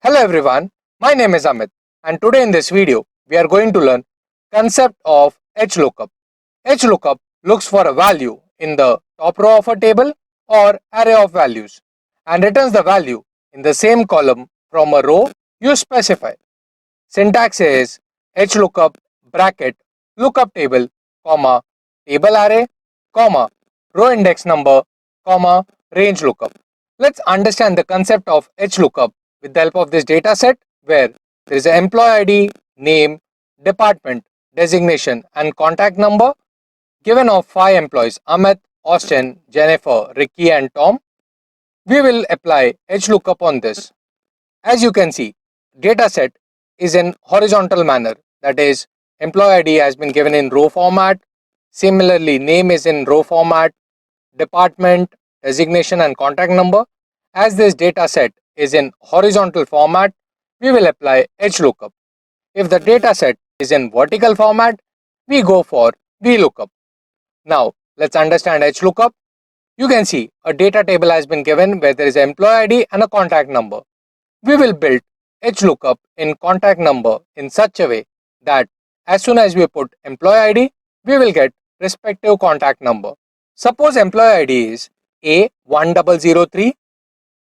Hello everyone, my name is Amit and today in this video we are going to learn concept of HLOOKUP. HLOOKUP looks for a value in the top row of a table or array of values and returns the value in the same column from a row you specify. Syntax is HLOOKUP bracket lookup table comma table array comma row index number comma range lookup. Let's understand the concept of HLOOKUP with the help of this data set where there is an employee ID, name, department, designation and contact number given of 5 employees Amit, Austin, Jennifer, Ricky and Tom. We will apply HLOOKUP on this. As you can see, data set is in horizontal manner, that is employee ID has been given in row format, similarly name is in row format, department, designation and contact number. As this data set is in horizontal format, we will apply HLOOKUP. If the data set is in vertical format, we go for VLOOKUP. Now let's understand HLOOKUP. You can see a data table has been given where there is an employee ID and a contact number. We will build HLOOKUP in contact number in such a way that as soon as we put employee ID, we will get respective contact number. Suppose employee ID is A1003.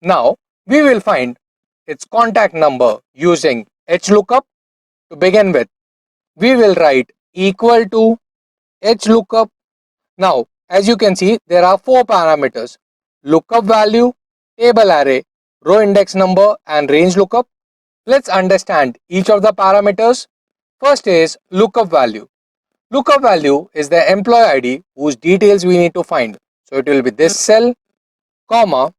Now we will find its contact number using HLOOKUP. To begin with, we will write equal to HLOOKUP. Now as you can see, there are 4 parameters: lookup value, table array, row index number and range lookup. Let's understand each of the parameters. First is lookup value. Lookup value is the employee ID whose details we need to find. So it will be this cell, comma.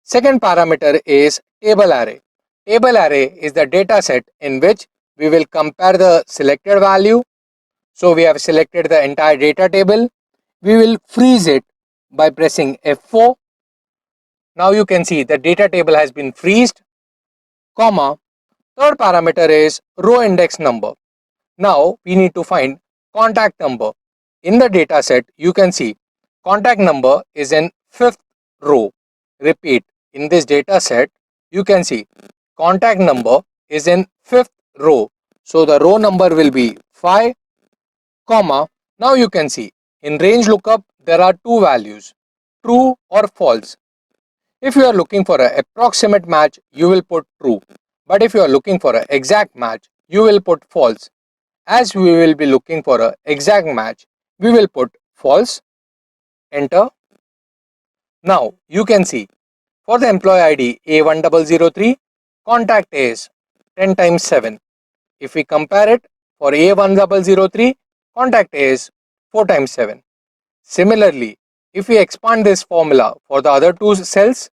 Second parameter is table array. Table array is the data set in which we will compare the selected value. So we have selected the entire data table. We will freeze it by pressing F4. Now you can see the data table has been freezed, comma. Third parameter is row index number. Now we need to find contact number. In the data set, you can see contact number is in 5th row. Repeat, in this data set, you can see contact number is in 5th row. So the row number will be 5, comma. Now you can see in range lookup, there are 2 values, true or false. If you are looking for an approximate match, you will put true. But if you are looking for an exact match, you will put false. As we will be looking for an exact match, we will put false. Enter. Now you can see for the employee ID A1003, contact is 10 times 7. If we compare it for A1003, contact is 4 times 7. Similarly, if we expand this formula for the other 2 cells,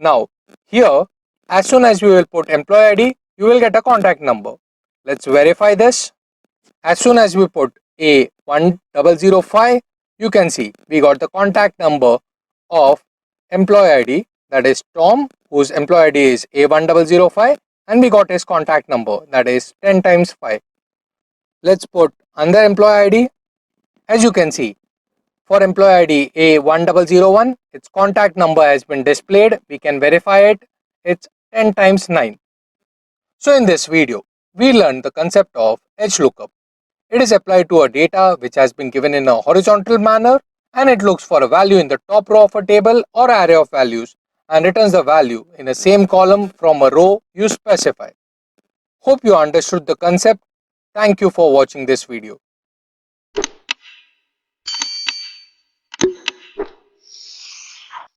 now here as soon as we will put employee ID, you will get a contact number. Let's verify this. As soon as we put A1005, you can see we got the contact number of employee ID, that is Tom, whose employee ID is A1005, and we got his contact number, that is 10 times 5. Let's put another employee ID. As you can see, for employee ID A1001, its contact number has been displayed. We can verify it. It's 10 times 9. So in this video, we learned the concept of HLOOKUP. It is applied to a data which has been given in a horizontal manner and it looks for a value in the top row of a table or array of values and returns the value in the same column from a row you specify. Hope you understood the concept. Thank you for watching this video.